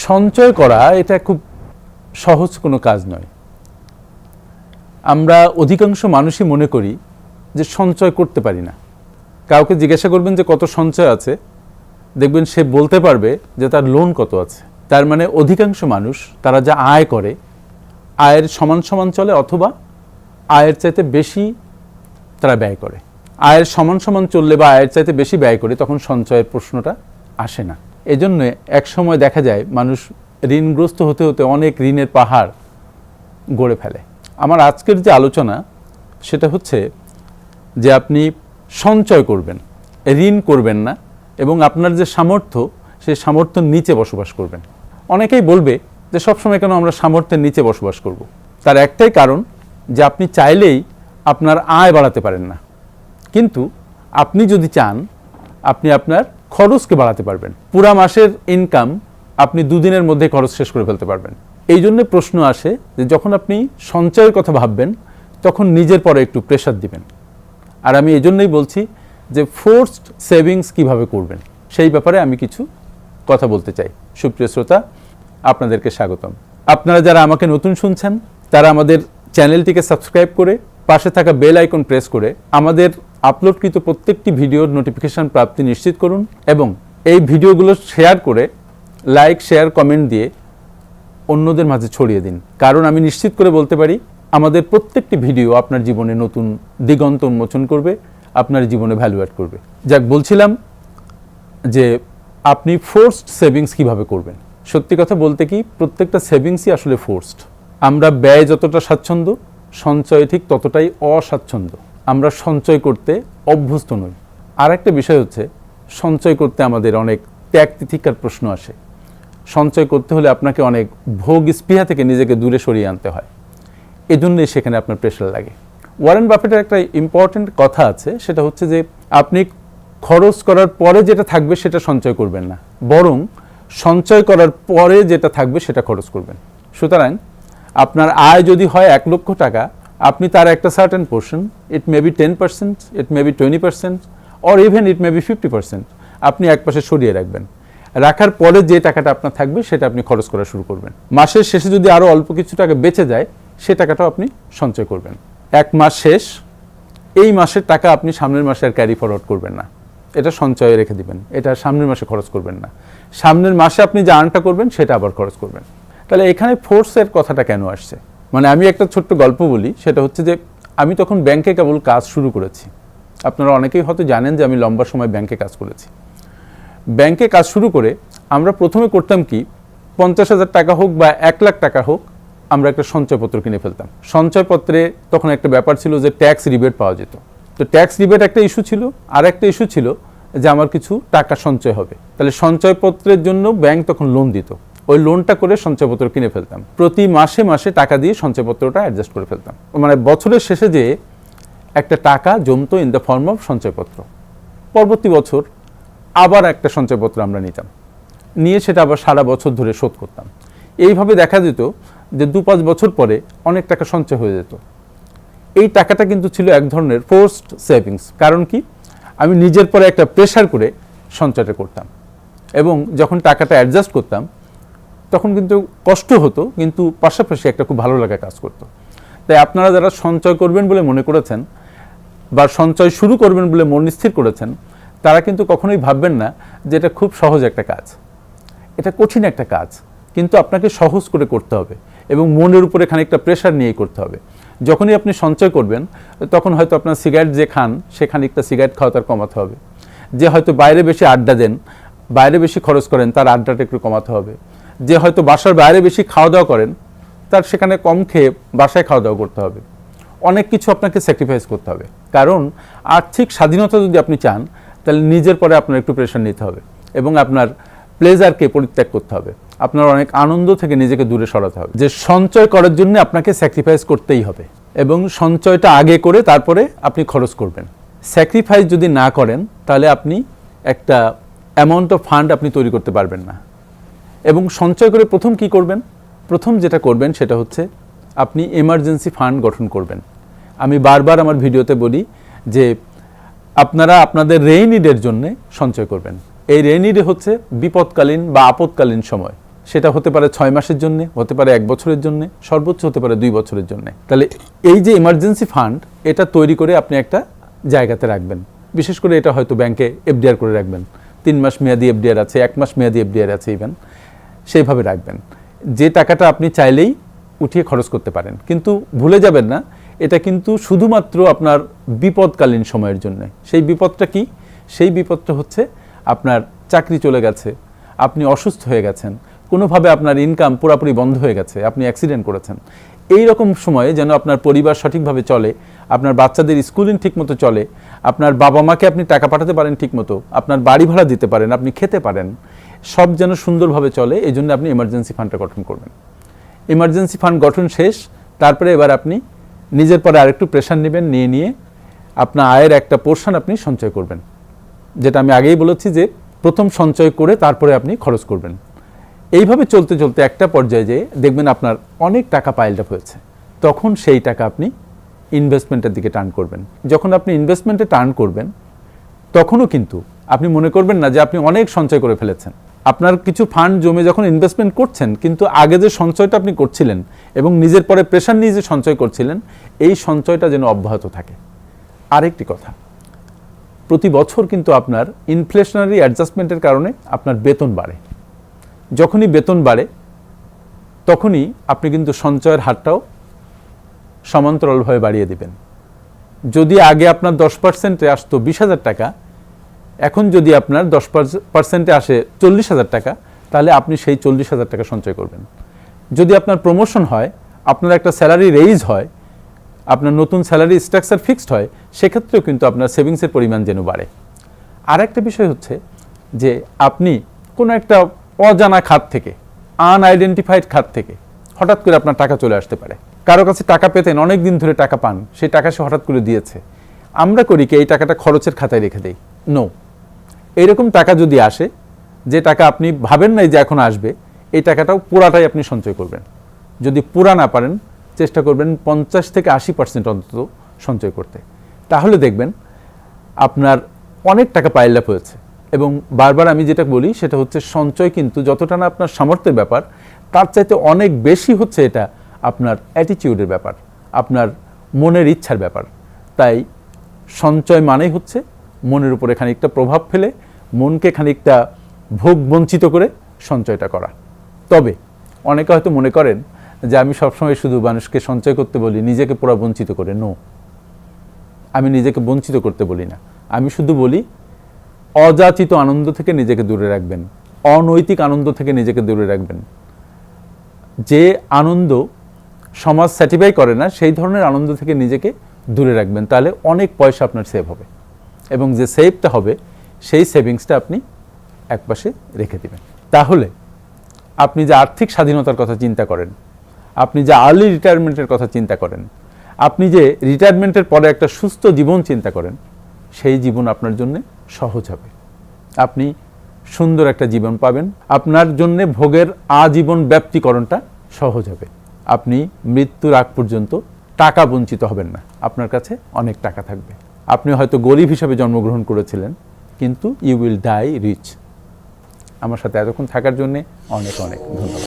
সঞ্চয় করা এটা খুব সহজ কোনো কাজ নয়। আমরা অধিকাংশ মানুষই মনে করি যে সঞ্চয় করতে পারি না। কাউকে জিজ্ঞাসা করবেন যে কত সঞ্চয় আছে, দেখবেন সে বলতে পারবে যে তার লোন কত আছে। তার মানে অধিকাংশ মানুষ তারা যা আয় করে আয়ের সমান সমান চলে, অথবা আয়ের চাইতে বেশি তারা ব্যয় করে। আয়ের সমান সমান চললে বা আয়ের চাইতে বেশি ব্যয় করে তখন সঞ্চয়ের প্রশ্নটা আসে না। এজন্য এক সময় দেখা যায় মানুষ ঋণগ্রস্ত হতে হতে অনেক ঋণের পাহাড় গড়ে ফেলে। আমার আজকের যে আলোচনা সেটা হচ্ছে যে আপনি সঞ্চয় করবেন, ঋণ করবেন না, এবং আপনার যে সামর্থ্য সেই সামর্থ্যের নিচে বসবাস করবেন। অনেকেই বলবে যে সবসময় কেন আমরা সামর্থ্যের নিচে বসবাস করব। তার একটাই কারণ যে আপনি চাইলেই আপনার আয় বাড়াতে পারেন না, কিন্তু আপনি যদি চান আপনি আপনার খরচকে বাড়াতে পারবেন। পুরা মাসের ইনকাম আপনি দুদিনের মধ্যে খরচ শেষ করে ফেলতে পারবেন। এই জন্য প্রশ্ন আসে যে যখন আপনি সঞ্চয়ের কথা ভাববেন তখন নিজের পরে একটু প্রেশার দিবেন। আর আমি এই জন্যই বলছি যে ফোর্সড সেভিংস কিভাবে করবেন সেই ব্যাপারে আমি কিছু কথা বলতে চাই। সুপ্রিয় শ্রোতা, আপনাদেরকে স্বাগতম। আপনারা যারা আমাকে নতুন শুনছেন তারা আমাদের চ্যানেলটিকে সাবস্ক্রাইব করে পাশে থাকা বেল আইকন প্রেস করে আমাদের আপলোডকৃত প্রত্যেকটি ভিডিওর নোটিফিকেশন প্রাপ্তি নিশ্চিত করুন, এবং এই ভিডিওগুলো শেয়ার করে লাইক, শেয়ার, কমেন্ট দিয়ে অন্যদের মাঝে ছড়িয়ে দিন। কারণ আমি নিশ্চিত করে বলতে পারি আমাদের প্রত্যেকটি ভিডিও আপনার জীবনে নতুন দিগন্ত উন্মোচন করবে, আপনার জীবনে ভ্যালু অ্যাড করবে। যাক, বলছিলাম যে আপনি ফোর্সড সেভিংস কিভাবে করবেন। সত্যি কথা বলতে কি, প্রত্যেকটা সেভিংসই আসলে ফোর্সড। আমরা ব্যয় যতটা স্বাচ্ছন্দ্য, সঞ্চয় ঠিক ততটাই অস্বাচ্ছন্দ্য। আমরা সঞ্চয় করতে অভ্যস্ত নই। আর একটা বিষয় হচ্ছে, সঞ্চয় করতে আমাদের অনেক ত্যাগ তিতিক্ষার প্রশ্ন আসে। সঞ্চয় করতে হলে আপনাকে অনেক ভোগ স্পৃহা থেকে নিজেকে দূরে সরিয়ে আনতে হয়, এজন্যই সেখানে আপনার প্রেশার লাগে। ওয়ারেন বাফেটের একটা ইম্পর্টেন্ট কথা আছে, সেটা হচ্ছে যে আপনি খরচ করার পরে যেটা থাকবে সেটা সঞ্চয় করবেন না, বরং সঞ্চয় করার পরে যেটা থাকবে সেটা খরচ করবেন। সুতরাং আপনার আয় যদি হয় 1 লক্ষ টাকা, আপনি তার একটা certain portion, it may be 10%, it may be 20%, or even it may be 50%, আপনি একপাশে সরিয়ে রাখবেন। রাখার পরে যে টাকাটা আপনার থাকবে সেটা আপনি খরচ করা শুরু করবেন। মাসের শেষে যদি আরও অল্প কিছু টাকা বেঁচে যায় সে টাকাটাও আপনি সঞ্চয় করবেন। 1 মাস শেষ, এই মাসের টাকা আপনি সামনের মাসে আর ক্যারি ফরওয়ার্ড করবেন না, এটা সঞ্চয়ে রেখে দিবেন, এটা সামনের মাসে খরচ করবেন না। সামনের মাসে আপনি যে আর্নটা করবেন সেটা আবার খরচ করবেন। তাহলে এখানে ফোর্সের কথাটা কেন আসছে? মানে আমি একটা ছোট্ট গল্প বলি, সেটা হচ্ছে যে আমি তখন ব্যাংকে কেবল কাজ শুরু করেছি। আপনারা অনেকেই হয়তো জানেন যে আমি লম্বা সময় ব্যাংকে কাজ করেছি। ব্যাংকে কাজ শুরু করে আমরা প্রথমে করতাম কি, 50,000 টাকা হোক বা 1 লাখ টাকা হোক, আমরা একটা সঞ্চয়পত্র কিনে ফেলতাম। সঞ্চয়পত্রে তখন একটা ব্যাপার ছিল যে ট্যাক্স রিবেট পাওয়া যেত। তো ট্যাক্স রিবেট একটা ইস্যু ছিল, আর একটা ইস্যু ছিল যে আমার কিছু টাকা সঞ্চয় হবে। তাহলে সঞ্চয়পত্রের জন্য ব্যাংক তখন লোন দিত, ওই লোনটা করে সঞ্চয়পত্র কিনে ফেলতাম। প্রতি মাসে মাসে টাকা দিয়ে সঞ্চয়পত্রটা অ্যাডজাস্ট করে ফেলতাম। মানে বছরের শেষে যে একটা টাকা জমতো ইন দ্য ফর্ম অফ সঞ্চয়পত্র। পরবর্তী বছর আবার একটা সঞ্চয়পত্র আমরা নিতাম, নিয়ে সেটা আবার সারা বছর ধরে শোধ করতাম। এইভাবে দেখা যেত যে 2-5 বছর পরে অনেক টাকা সঞ্চয় হয়ে যেত। এই টাকাটা কিন্তু ছিল এক ধরনের ফোর্সড সেভিংস। কারণ কি, আমি নিজের পরে একটা প্রেশার করে সঞ্চয়টা করতাম, এবং যখন টাকাটা অ্যাডজাস্ট করতাম তখন কিন্তু কষ্ট হতো, কিন্তু পাশাপাশি একটা খুব ভালো লাগা কাজ করতো। তাই আপনারা যারা সঞ্চয় করবেন বলে মনে করেছেন বা সঞ্চয় শুরু করবেন বলে মন স্থির করেছেন, তারা কিন্তু কখনোই ভাববেন না যে এটা খুব সহজ একটা কাজ। এটা কঠিন একটা কাজ, কিন্তু আপনাকে সহজ করে করতে হবে এবং মনের উপরে খানিকটা প্রেশার নিয়েই করতে হবে। যখনই আপনি সঞ্চয় করবেন তখন হয়তো আপনার সিগারেট যে খান সে খানিকটা সিগারেট খাওয়া তার কমাতে হবে। যে হয়তো বাইরে বেশি আড্ডা দেন, বাইরে বেশি খরচ করেন, তার আড্ডাটা একটু কমাতে হবে। যে হয়তো বাসার বাইরে বেশি খাওয়া দাওয়া করেন, তার সেখানে কম খেয়ে বাসায় খাওয়া দাওয়া করতে হবে। অনেক কিছু আপনাকে স্যাক্রিফাইস করতে হবে, কারণ আর্থিক স্বাধীনতা যদি আপনি চান তাহলে নিজের পরে আপনার একটু প্রেশার নিতে হবে এবং আপনার প্লেজারকে পরিত্যাগ করতে হবে। আপনার অনেক আনন্দ থেকে নিজেকে দূরে সরাতে হবে। যে সঞ্চয় করার জন্য আপনাকে স্যাক্রিফাইস করতেই হবে, এবং সঞ্চয়টা আগে করে তারপরে আপনি খরচ করবেন। স্যাক্রিফাইস যদি না করেন তাহলে আপনি একটা অ্যামাউন্ট অফ ফান্ড আপনি তৈরি করতে পারবেন না। এবং সঞ্চয় করে প্রথম কি করবেন? প্রথম যেটা করবেন সেটা হচ্ছে আপনি এমার্জেন্সি ফান্ড গঠন করবেন। আমি বারবার আমার ভিডিওতে বলি যে আপনারা আপনাদের রেইনি ডের জন্য সঞ্চয় করবেন। এই রেইনি ডে হচ্ছে বিপদকালীন বা আপদকালীন সময়, সেটা হতে পারে 6 মাসের জন্য, হতে পারে 1 বছরের জন্য, সর্বোচ্চ হতে পারে 2 বছরের জন্য। তাহলে এই যে ইমার্জেন্সি ফান্ড, এটা তৈরি করে আপনি একটা জায়গাতে রাখবেন। বিশেষ করে এটা হয়তো ব্যাংকে এফডিআর করে রাখবেন, 3 মাস মেয়াদি এফডিআর আছে, 1 মাস মেয়াদি এফডিআর আছে, ইভেন সেইভাবে রাখবেন। যে টাকাটা আপনি চাইলেই উঠিয়ে খরচ করতে পারেন। কিন্তু ভুলে যাবেন না, এটা কিন্তু শুধুমাত্র আপনার বিপদকালীন সময়ের জন্য। সেই বিপদটা কি? সেই বিপদটা হচ্ছে আপনার চাকরি চলে গেছে, আপনি অসুস্থ হয়ে গেছেন, কোনোভাবে আপনার ইনকাম পুরোপুরি বন্ধ হয়ে গেছে, আপনি অ্যাক্সিডেন্ট করেছেন। এই রকম সময়ে যেন আপনার পরিবার সঠিকভাবে চলে, আপনার বাচ্চাদের স্কুলিং ঠিকমতো চলে, আপনার বাবা মাকে আপনি টাকা পাঠাতে পারেন ঠিকমতো, আপনার বাড়ি ভাড়া দিতে পারেন, আপনি খেতে পারেন, সব যেন সুন্দরভাবে চলে, এই জন্য আপনি এমার্জেন্সি ফান্ডটা গঠন করবেন। এমার্জেন্সি ফান্ড গঠন শেষ, তারপরে এবার আপনি নিজের পরে আরেকটু প্রেশার নেবেন, নিয়ে আপনার আয়ের একটা পোর্শন আপনি সঞ্চয় করবেন। যেটা আমি আগেই বলেছি যে প্রথম সঞ্চয় করে তারপরে আপনি খরচ করবেন। এইভাবে চলতে চলতে একটা পর্যায়ে যেয়ে দেখবেন আপনার অনেক টাকা পাইলড আপ হয়েছে, তখন সেই টাকা আপনি ইনভেস্টমেন্টের দিকে টার্ন করবেন। যখন আপনি ইনভেস্টমেন্টে টার্ন করবেন, তখনও কিন্তু আপনি মনে করবেন না যে আপনি অনেক সঞ্চয় করে ফেলেছেন। আপনার কিছু ফান্ড জমে যখন ইনভেস্টমেন্ট করছেন, কিন্তু আগে যে সঞ্চয়টা আপনি করছিলেন এবং নিজের পরে প্রেশার নিয়ে যে সঞ্চয় করছিলেন, এই সঞ্চয়টা যেন অব্যাহত থাকে। আরেকটি কথা, প্রতি বছর কিন্তু আপনার ইনফ্লেশনারি অ্যাডজাস্টমেন্টের কারণে আপনার বেতন বাড়ে। যখনই বেতন বাড়ে, তখনই আপনি কিন্তু সঞ্চয়ের হারটাও সমান্তরালভাবে বাড়িয়ে দিবেন। যদি আগে আপনার 10%-এ আসতো 20,000 টাকা, এখন যদি আপনার 10%-এ আসে 40,000 টাকা, তাহলে আপনি সেই 40,000 টাকা সঞ্চয় করবেন। যদি আপনার প্রমোশন হয়, আপনার একটা স্যালারি রেইজ হয়, আপনার নতুন স্যালারি স্ট্রাকচার ফিক্সড হয়, সেক্ষেত্রেও কিন্তু আপনার সেভিংসের পরিমাণ যেন বাড়ে। আর একটা বিষয় হচ্ছে যে আপনি কোনো একটা অজানা খাত থেকে, আনআইডেন্টিফাইড খাত থেকে হঠাৎ করে আপনার টাকা চলে আসতে পারে। কারো কাছে টাকা পেতেন, অনেক দিন ধরে টাকা পান, সেই টাকা সে হঠাৎ করে দিয়েছে। আমরা করি কি, এই টাকাটা খরচের খাতায় রেখে দেই? নো। এইরকম টাকা যদি আসে, যে টাকা আপনি ভাবেন নাই যে এখন আসবে, এই টাকাটাও পুরাটাই আপনি সঞ্চয় করবেন। যদি পুরা না পারেন, চেষ্টা করবেন 50 থেকে 80% অন্তত সঞ্চয় করতে। তাহলে দেখবেন আপনার অনেক টাকা পাইল আপ হয়েছে। এবং বারবার আমি যেটা বলি সেটা হচ্ছে, সঞ্চয় কিন্তু যতটা না আপনার সামর্থ্যের ব্যাপার, তার চাইতে অনেক বেশি হচ্ছে এটা আপনার অ্যাটিটিউডের ব্যাপার, আপনার মনের ইচ্ছার ব্যাপার। তাই সঞ্চয় মানেই হচ্ছে মনের উপরে খানিকটা প্রভাব ফেলে, মনকে খানিকটা ভোগ বঞ্চিত করে সঞ্চয়টা করা। তবে অনেকে হয়তো মনে করেন যে আমি সবসময় শুধু মানুষকে সঞ্চয় করতে বলি, নিজেকে পুরো বঞ্চিত করে। নো, আমি নিজেকে বঞ্চিত করতে বলি না। আমি শুধু বলি অযাচিত আনন্দ থেকে নিজেকে দূরে রাখবেন, অনৈতিক আনন্দ থেকে নিজেকে দূরে রাখবেন। যে আনন্দ সমাজ স্যাটিসফাই করে না, সেই ধরনের আনন্দ থেকে নিজেকে দূরে রাখবেন। তাহলে অনেক পয়সা আপনার সেভ হবে, এবং যে সেভটা হবে সেই সেভিংসটা আপনি একপাশে রেখে দেবেন। তাহলে আপনি যে আর্থিক স্বাধীনতার কথা চিন্তা করেন, আপনি যে আর্লি রিটায়ারমেন্টের কথা চিন্তা করেন, আপনি যে রিটায়ারমেন্টের পরে একটা সুস্থ জীবন চিন্তা করেন, সেই জীবন আপনার জন্য সহজ হবে। আপনি সুন্দর একটা জীবন পাবেন, আপনার জন্য ভোগের আজীবন ব্যাপ্তিকরণটা সহজ হবে। আপনি মৃত্যুর আগ পর্যন্ত টাকা বঞ্চিত হবেন না, আপনার কাছে অনেক টাকা থাকবে। আপনি হয়তো গরিব হিসাবে জন্মগ্রহণ করেছিলেন, কিন্তু ইউ উইল ডাই রিচ। আমার সাথে এতক্ষণ থাকার জন্য অনেক অনেক ধন্যবাদ।